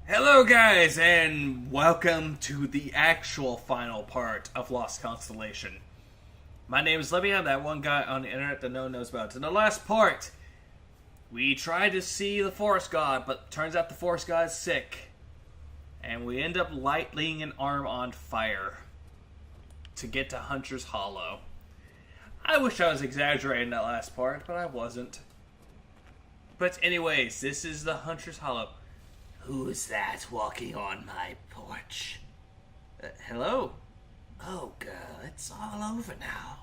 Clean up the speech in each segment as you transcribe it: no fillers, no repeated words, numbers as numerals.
Hello guys, and welcome to the actual final part of Lost Constellation. My name is Libya, that one guy on the internet that no one knows about. In the last part, we tried to see the Forest God, but turns out the Forest God is sick. And we end up lighting an arm on fire to get to Hunter's Hollow. I wish I was exaggerating that last part, but I wasn't. But anyways, this is the Hunter's Hollow. Who's that walking on my porch? Hello? Oh, girl, it's all over now.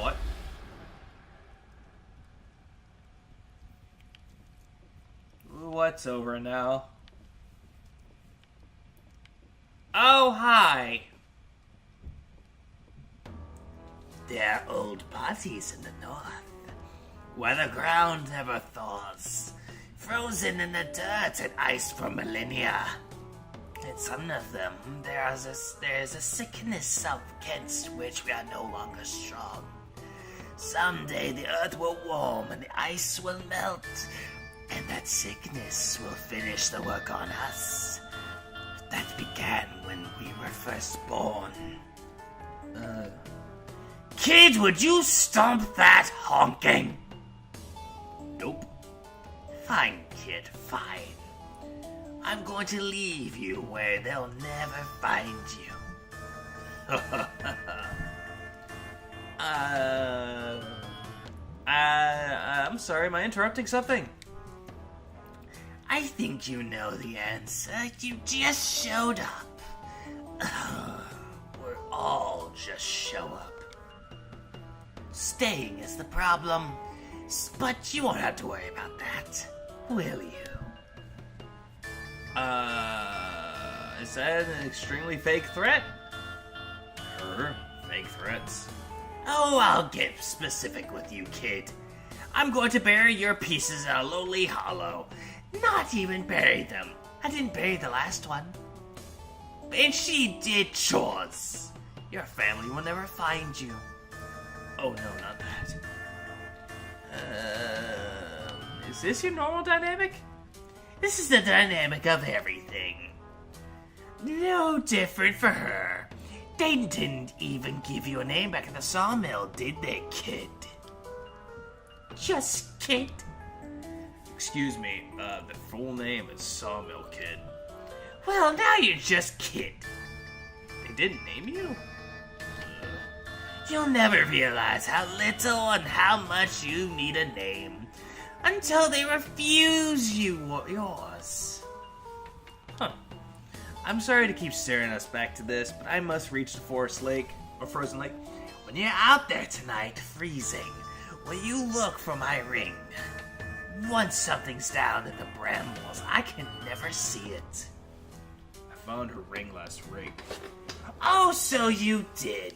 What? What's over now? Oh, hi. They're old parties in the north, where the ground never thaws, frozen in the dirt and ice for millennia. In some of them, there's a sickness against which we are no longer strong. Someday the earth will warm and the ice will melt, and that sickness will finish the work on us. That began when we were first born. Kid, would you stomp that honking? Nope. Fine, kid, fine. I'm going to leave you where they'll never find you. I'm sorry, am I interrupting something? I think you know the answer. You just showed up. We're all just show up. Staying is the problem, but you won't have to worry about that, will you? Is that an extremely fake threat? Her fake threats? Oh, I'll get specific with you, kid. I'm going to bury your pieces in a lowly hollow. Not even bury them. I didn't bury the last one. And she did chores. Your family will never find you. Oh no, not that. Is this your normal dynamic? This is the dynamic of everything. No different for her. They didn't even give you a name back at the sawmill, did they, kid? Just kid. Excuse me, the full name is Sawmill Kid. Well, now you're just kid. They didn't name you? You'll never realize how little and how much you need a name until they refuse you yours. Huh. I'm sorry to keep staring us back to this, but I must reach the forest lake, or frozen lake. When you're out there tonight, freezing, will you look for my ring? Once something's down in the brambles, I can never see it. I found her ring last week. Oh, so you did.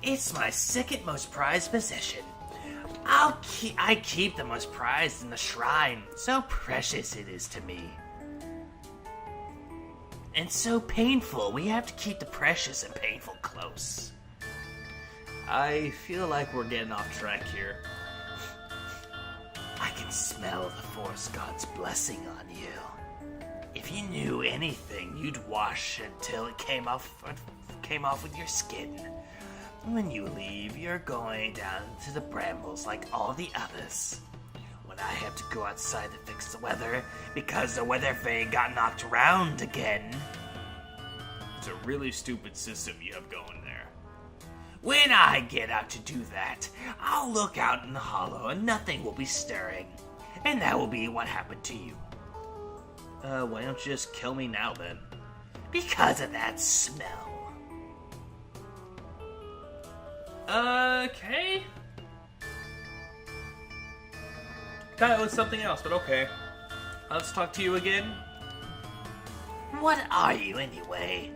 It's my second most prized possession. I keep the most prized in the shrine. So precious it is to me. And so painful. We have to keep the precious and painful close. I feel like we're getting off track here. I can smell the Forest God's blessing on you. If you knew anything, you'd wash until it came off with your skin. When you leave, you're going down to the brambles like all the others. When I have to go outside to fix the weather because the weather vane got knocked around again. It's a really stupid system you have going there. When I get out to do that, I'll look out in the hollow and nothing will be stirring. And that will be what happened to you. Why don't you just kill me now then? Because of that smell. Okay. Thought it was something else, but okay. Let's talk to you again. What are you anyway?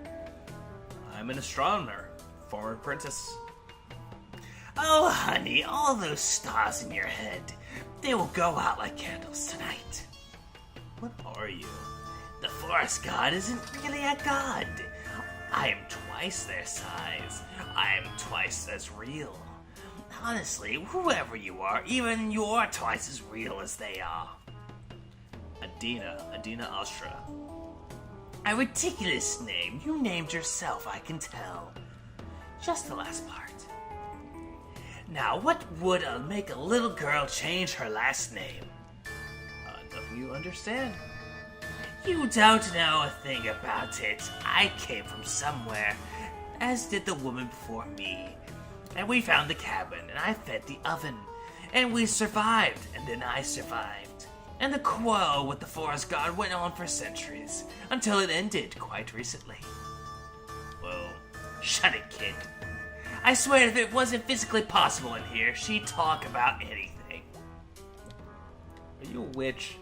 I'm an astronomer, former apprentice. Oh, honey, all those stars in your head, they will go out like candles tonight. What are you? The Forest God isn't really a god. I am twice their size. I am twice as real. Honestly, whoever you are, even you're twice as real as they are. A Adina Astra. A ridiculous name. You named yourself, I can tell. Just the last part. Now, what would make a little girl change her last name? Don't you understand? You don't know a thing about it. I came from somewhere, as did the woman before me. And we found the cabin, and I fed the oven. And we survived, and then I survived. And the quarrel with the forest god went on for centuries, until it ended quite recently. Well, Shut it, kid. I swear if it wasn't physically possible in here, she'd talk about anything. are you a witch?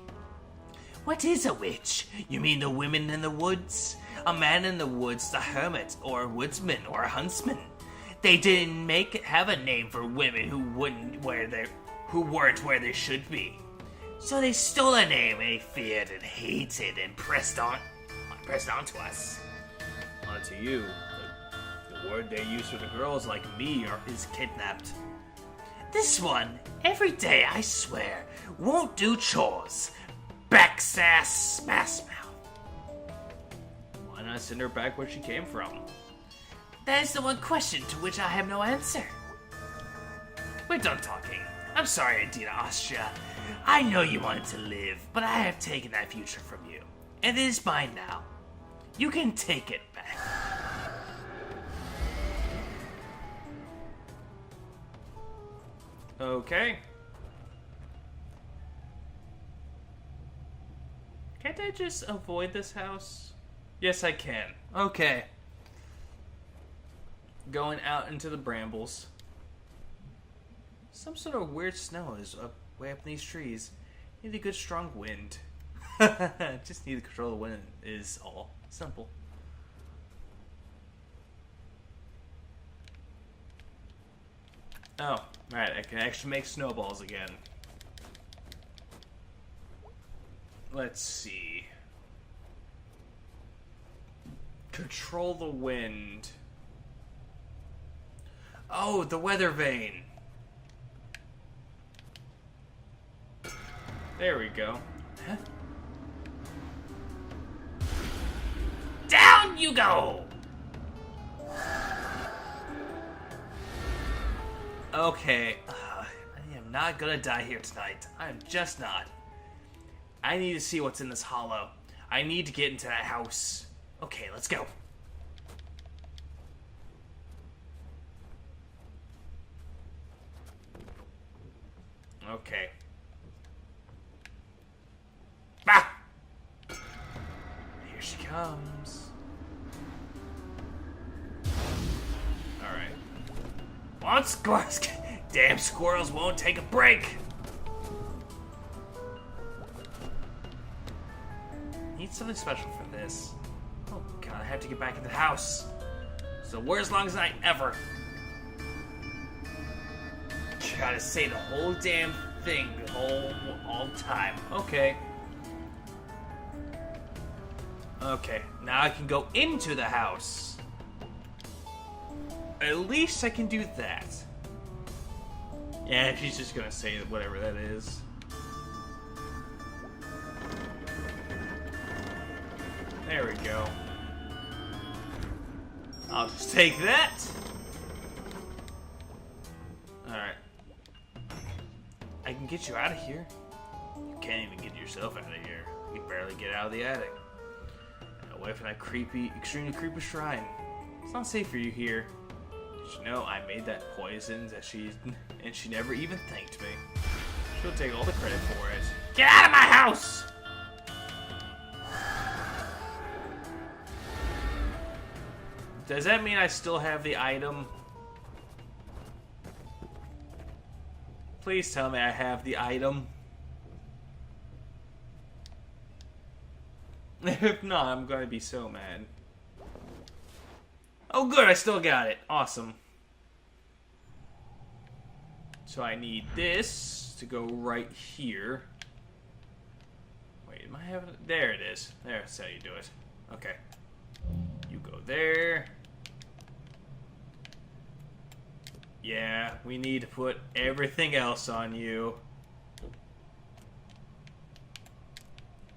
What is a witch? You mean the women in the woods? A man in the woods, the hermit, or a woodsman, or a huntsman. They didn't have a name for women who weren't where they should be. So they stole a name they feared and hated and pressed onto us. Onto you. The word they use for the girls like me is kidnapped. This one, every day I swear, won't do chores. Backsass smash mouth. Why not send her back where she came from? That is the one question to which I have no answer. We're done talking. I'm sorry, Adina Astra. I know you wanted to live, but I have taken that future from you. And it is mine now. You can take it back. Okay. Can't I just avoid this house? Yes, I can. Okay. Going out into the brambles. Some sort of weird snow is way up in these trees. Need a good strong wind. Just need to control the wind is all. Simple. Oh, right, I can actually make snowballs again. Let's see. Control the wind. Oh, the weather vane. There we go. Huh? Down you go! Okay, I am not gonna die here tonight. I'm just not. I need to see what's in this hollow. I need to get into that house. Okay, let's go. Okay. Bah! Here she comes. Alright. Want squirrels? Damn squirrels won't take a break. Need something special for this. Oh god, I have to get back in the house. So where's longest night ever? Gotta say the whole damn thing all time. Okay. Okay, now I can go into the house. At least I can do that. Yeah, she's just gonna say whatever that is. There we go. I'll just take that. Alright. I can get you out of here. You can't even get yourself out of here. You can barely get out of the attic. Away from that extremely creepy shrine. It's not safe for you here. Did you know I made that poison and she never even thanked me. She'll take all the credit for it. Get out of my house! Does that mean I still have the item? Please tell me I have the item. If not, I'm gonna be so mad. Oh good, I still got it. Awesome. So I need this to go right here. Wait, am I having it? There it is. That's how you do it. Okay. You go there. Yeah, we need to put everything else on you.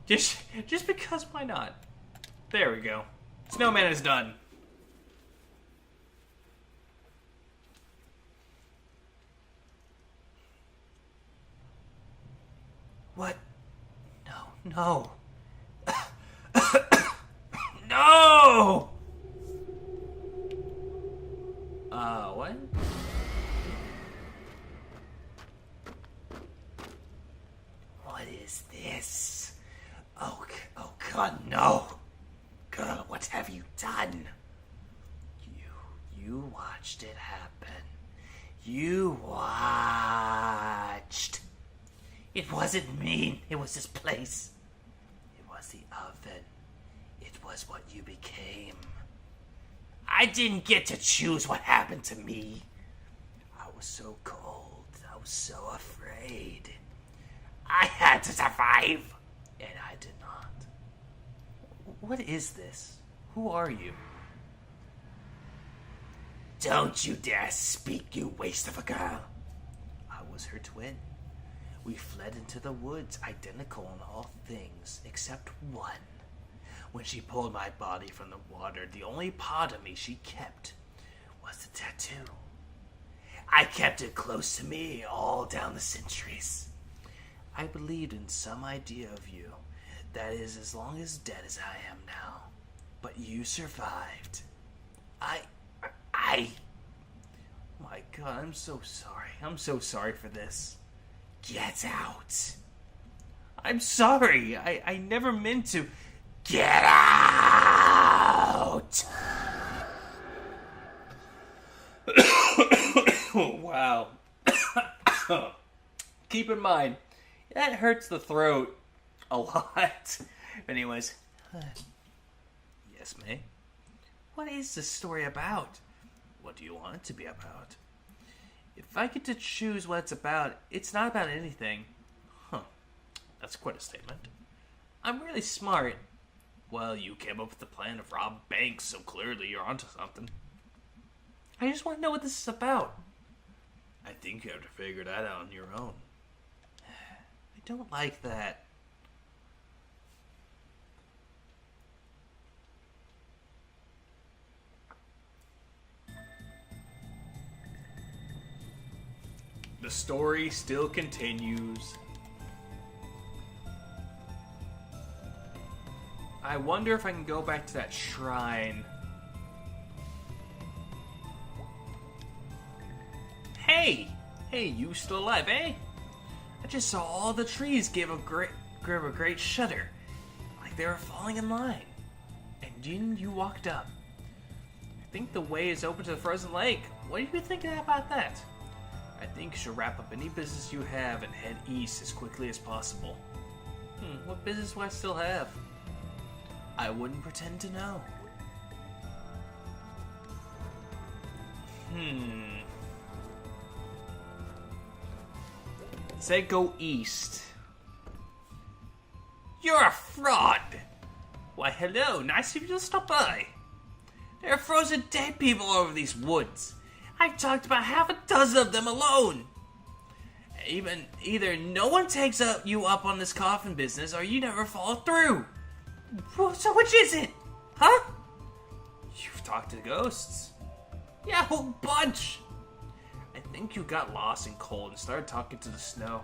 Just because, why not? There we go. Snowman is done. What? No. No! What? What is this? Oh God, no! Girl, what have you done? You watched it happen. You watched. It wasn't me. It was this place. It was the oven. It was what you became. I didn't get to choose what happened to me. I was so cold. I was so afraid. I had to survive, and I did not. What is this? Who are you? Don't you dare speak, you waste of a girl. I was her twin. We fled into the woods, identical in all things, except one. When she pulled my body from the water, the only part of me she kept was the tattoo. I kept it close to me all down the centuries. I believed in some idea of you that is as long as dead as I am now. But you survived. My God, I'm so sorry. I'm so sorry for this. Get out. I'm sorry. I never meant to. Get out! Wow. Keep in mind, that hurts the throat a lot. Anyways. Yes, May? What is this story about? What do you want it to be about? If I get to choose what it's about, it's not about anything. Huh. That's quite a statement. I'm really smart. Well, you came up with the plan of rob banks, so clearly you're onto something. I just want to know what this is about. I think you have to figure that out on your own. I don't like that. The story still continues. I wonder if I can go back to that shrine. Hey! Hey, you still alive, eh? I just saw all the trees give a great shudder. Like they were falling in line. And then you walked up. I think the way is open to the frozen lake. What do you think about that? I think you should wrap up any business you have and head east as quickly as possible. What business do I still have? I wouldn't pretend to know. Say go east. You're a fraud! Why, hello, nice of you to stop by. There are frozen dead people all over these woods. I've talked about half a dozen of them alone. Either no one takes you up on this coffin business, or you never follow through. So which is it? Huh? You've talked to ghosts. Yeah, a whole bunch. I think you got lost and cold and started talking to the snow.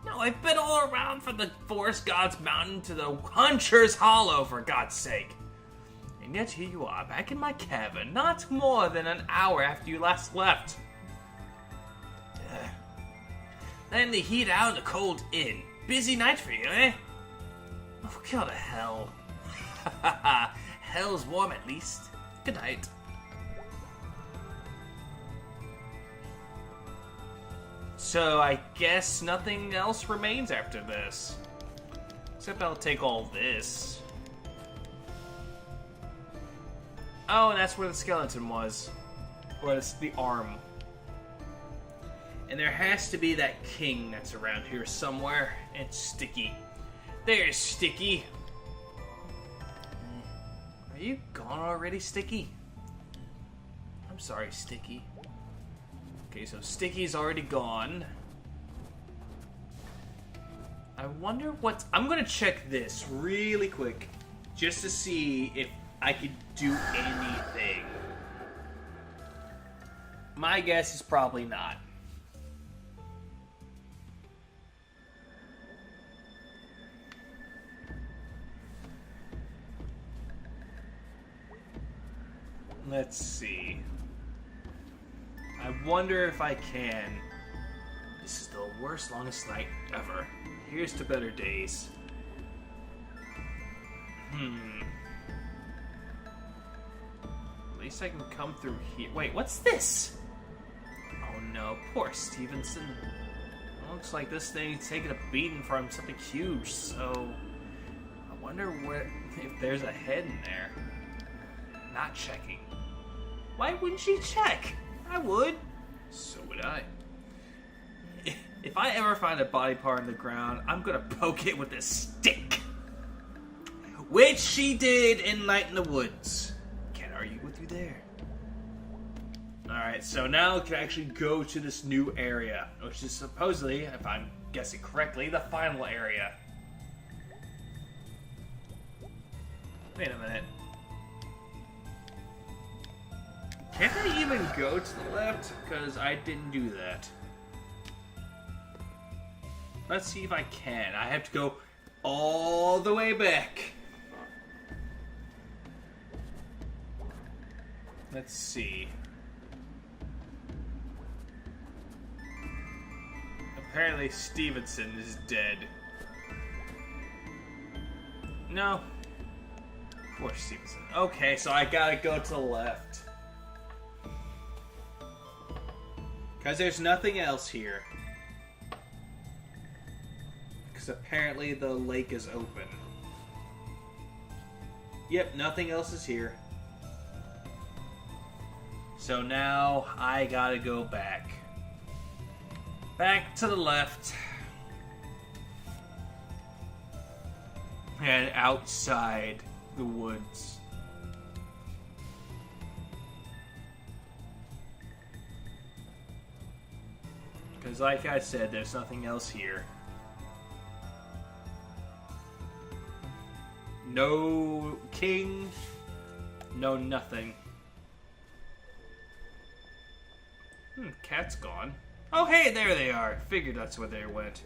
No, I've been all around from the Forest God's Mountain to the Hunter's Hollow, for God's sake. And yet here you are, back in my cabin, not more than an hour after you last left. Then the heat out and the cold in. Busy night for you, eh? Oh, go to hell. Hell's warm at least. Good night. So I guess nothing else remains after this. Except I'll take all this. Oh, and that's where the skeleton was. Or it's the arm. And there has to be that king that's around here somewhere. And Sticky. There's Sticky. Are you gone already, Sticky? I'm sorry, Sticky. Okay, so Sticky's already gone. I wonder what... I'm gonna check this really quick, just to see if I could do anything. My guess is probably not. Let's see. I wonder if I can. This is the worst, longest night ever. Here's to better days. At least I can come through here. Wait, what's this? Oh no, poor Stevenson. It looks like this thing's taking a beating from something huge, so... I wonder if there's a head in there. Not checking. Why wouldn't she check? I would. So would I. If I ever find a body part in the ground, I'm gonna poke it with a stick. Which she did in Night in the Woods. Can't argue with you there. Alright, so now we can actually go to this new area, which is supposedly, if I'm guessing correctly, the final area. Wait a minute. Can't I even go to the left? Because I didn't do that. Let's see if I can. I have to go all the way back. Let's see. Apparently Stevenson is dead. No. Poor Stevenson. Okay, so I gotta go to the left. Because there's nothing else here. Because apparently the lake is open. Yep, nothing else is here. So now I gotta go back. Back to the left. And outside the woods. Because like I said, there's nothing else here. No king, no nothing. Cat's gone. Oh hey, there they are. Figured that's where they went.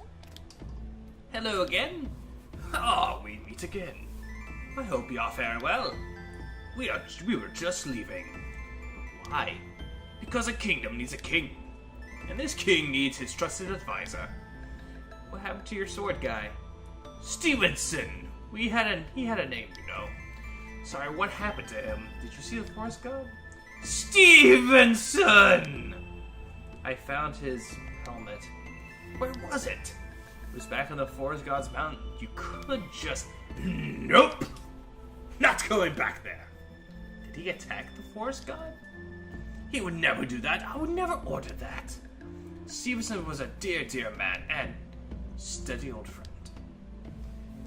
Hello again. Oh, we meet again. I hope you are faring well. We were just leaving. Why? Because a kingdom needs a king. And this king needs his trusted advisor. What happened to your sword guy? Stevenson! He had a name, you know. Sorry, what happened to him? Did you see the forest god? Stevenson! I found his helmet. Where was it? It was back on the forest god's mountain. You could just... Nope! Not going back there. Did he attack the forest god? He would never do that. I would never order that. Stevenson was a dear, dear man, and steady old friend.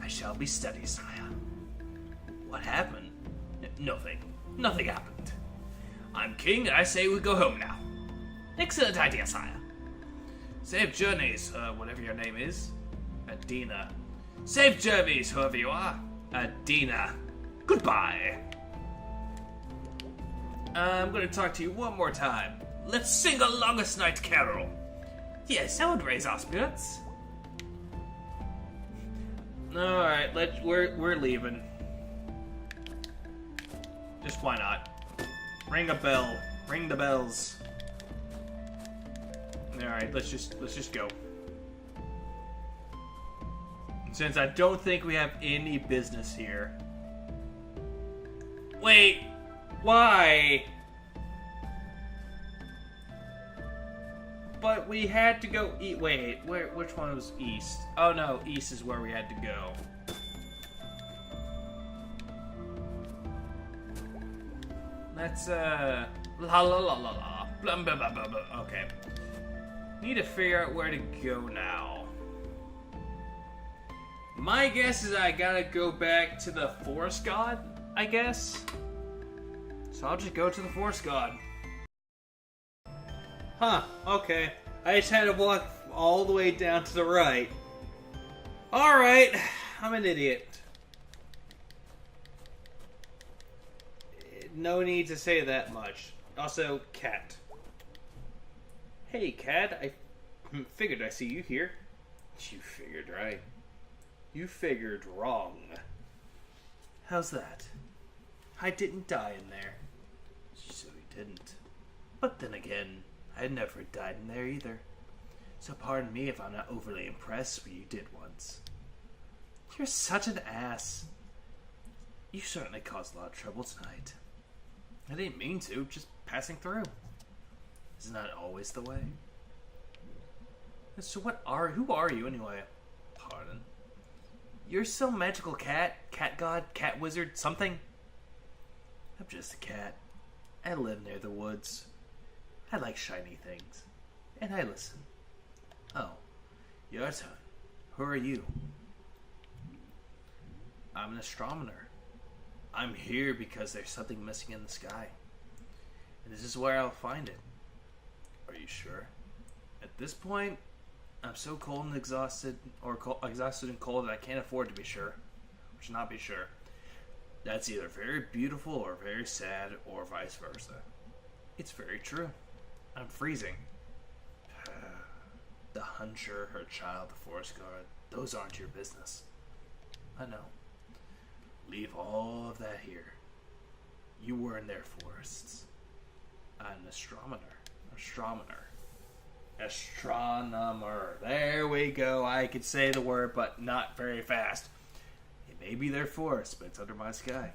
I shall be steady, sire. What happened? Nothing. Nothing happened. I'm king, and I say we go home now. Excellent idea, sire. Safe journeys, whatever your name is. Adina. Safe journeys, whoever you are. Adina. Goodbye. I'm gonna talk to you one more time. Let's sing a longest night carol. Yes, that would raise our spirits. Alright, we're leaving. Just why not? Ring a bell. Ring the bells. Alright, let's just go. Since I don't think we have any business here. Wait, why? But we had to go eat. Wait, which one was east? Oh no, east is where we had to go. Let's la la la la la blah, blah, blah, blah, blah. Okay. Need to figure out where to go now. My guess is I gotta go back to the forest god, I guess. So I'll just go to the forest god. Huh, okay. I just had to walk all the way down to the right. Alright, I'm an idiot. No need to say that much. Also, cat. Hey, cat, I figured I see you here. You figured right. You figured wrong. How's that? I didn't die in there. So you didn't. But then again, I never died in there either. So pardon me if I'm not overly impressed with what you did once. You're such an ass. You certainly caused a lot of trouble tonight. I didn't mean to, just passing through. Isn't that always the way? So who are you anyway? Pardon. You're some magical cat god, cat wizard, something? I'm just a cat. I live near the woods. I like shiny things. And I listen. Oh, your turn. Who are you? I'm an astronomer. I'm here because there's something missing in the sky. And this is where I'll find it. Are you sure? At this point, I'm so cold and exhausted, exhausted and cold that I can't afford to be sure. Or to not be sure. That's either very beautiful or very sad, or vice versa. It's very true. I'm freezing. The hunter, her child, the forest guard, those aren't your business. I know. Leave all of that here. You were in their forests. I'm an astronomer. Astronomer. There we go. I could say the word, but not very fast. It may be their forest, but it's under my sky.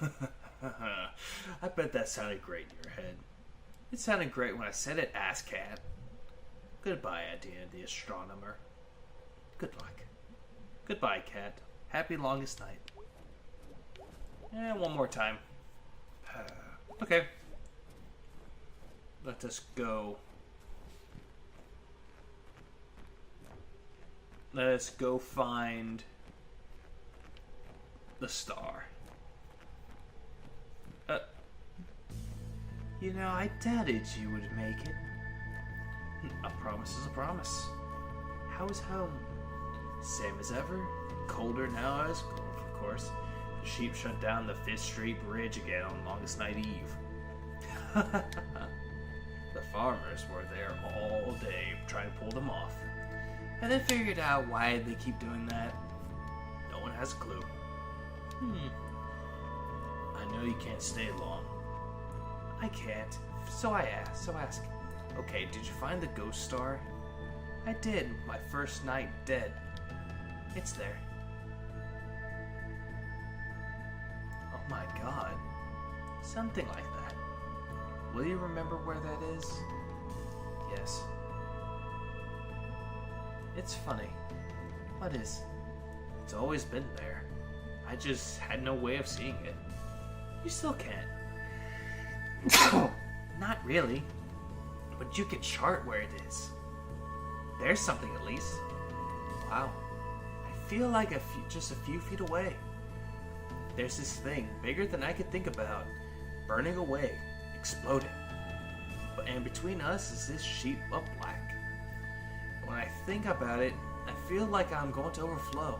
I bet that sounded great in your head. It sounded great when I said it, ass cat. Goodbye, Adina the astronomer. Good luck. Goodbye, cat. Happy longest night. And one more time. Okay. Let us go. Let us go find the star. You know, I doubted you would make it. A promise is a promise. How is home? Same as ever. Colder now as of course. The sheep shut down the 5th Street Bridge again on longest night eve. The farmers were there all day trying to pull them off. And they figured out why they keep doing that. No one has a clue. I know you can't stay long. I can't. So ask. Okay, did you find the ghost star? I did. My first night dead. It's there. Oh my god. Something like that. Will you remember where that is? Yes. It's funny. What is? It's always been there. I just had no way of seeing it. You still can't. Not really. But you can chart where it is. There's something at least. Wow. I feel like just a few feet away. There's this thing, bigger than I could think about, burning away, exploding. And between us is this sheet of black. When I think about it, I feel like I'm going to overflow.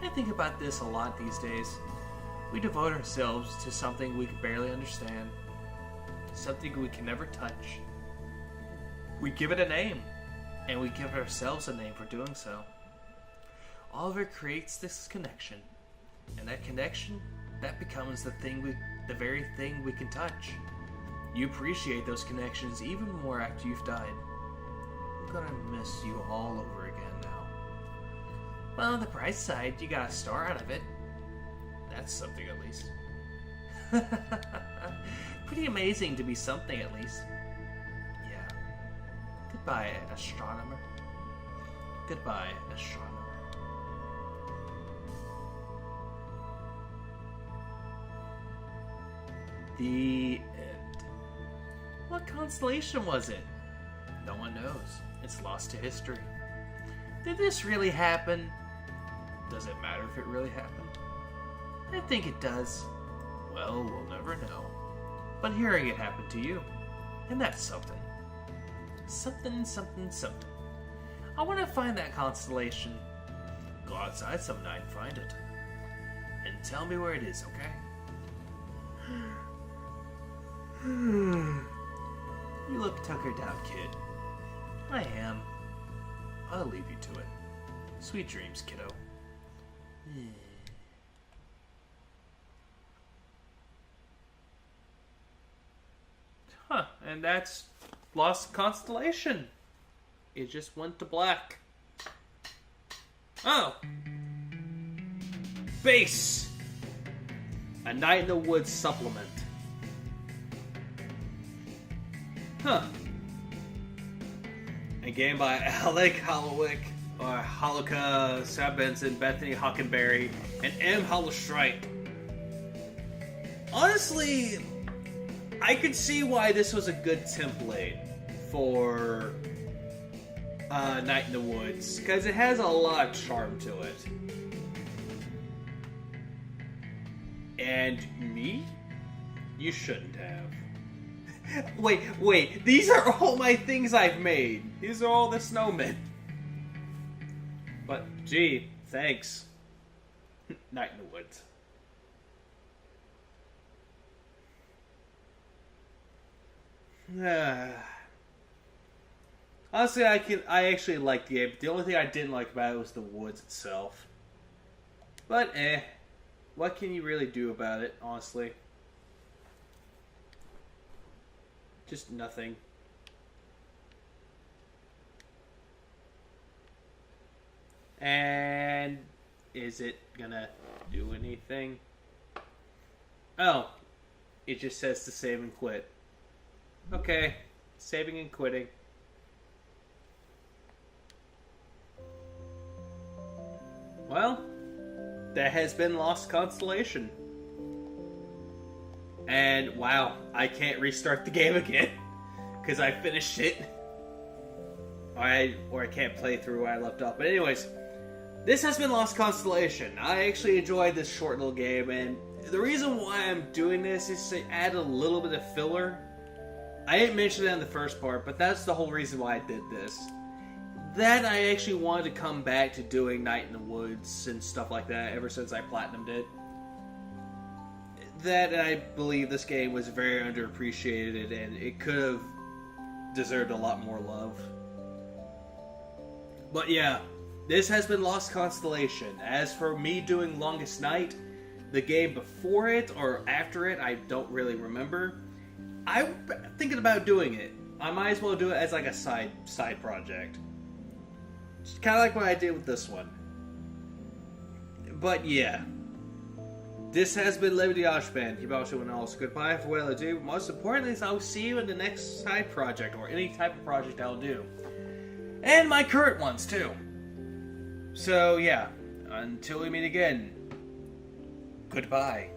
I think about this a lot these days. We devote ourselves to something we can barely understand. Something we can never touch. We give it a name. And we give ourselves a name for doing so. All of it creates this connection. And that connection, that becomes the very thing we can touch. You appreciate those connections even more after you've died. I'm gonna miss you all over again now. Well, on the bright side, you got a star out of it. That's something at least. Pretty amazing to be something at least. Yeah. Goodbye, astronomer. Goodbye, astronomer. The end. What constellation was it? No one knows. It's lost to history. Did this really happen? Does it matter if it really happened? I think it does. Well, we'll never know. But hearing it happen to you, and that's something. Something. I want to find that constellation. Go outside some night and find it. And tell me where it is, okay? You look tuckered out, kid. I am. I'll leave you to it. Sweet dreams, kiddo. Huh, and that's Lost Constellation. It just went to black. Oh! Base! A Night in the Woods supplement. Huh. A game by Alec Hollowick, or Holika, Sam Benson, Bethany Hockenberry, and M. Hollostrite. Honestly, I could see why this was a good template for Night in the Woods, because it has a lot of charm to it. And me? You shouldn't have. Wait, these are all my things I've made. These are all the snowmen. But, gee, thanks. Night in the Woods. Honestly, I actually liked the game. The only thing I didn't like about it was the woods itself. But, what can you really do about it, honestly? Just nothing. And is it gonna do anything? Oh, it just says to save and quit. Okay, saving and quitting. Well, that has been Lost Constellation. And wow, I can't restart the game again because I finished it. Or I can't play through where I left off. But anyways, this has been Lost Constellation. I actually enjoyed this short little game, and the reason why I'm doing this is to add a little bit of filler. I didn't mention that in the first part, but that's the whole reason why I did this. That I actually wanted to come back to doing Night in the Woods and stuff like that ever since I platinumed it. That I believe this game was very underappreciated and it could have deserved a lot more love. But yeah, this has been Lost Constellation. As for me doing Longest Night, the game before it or after it, I don't really remember. I'm thinking about doing it. I might as well do it as like a side project. Just kind of like what I did with this one. But yeah. This has been Liberty Oshband. Keep out and else. Goodbye for what I do. Most importantly is I'll see you in the next side project or any type of project I'll do. And my current ones too. So yeah. Until we meet again. Goodbye.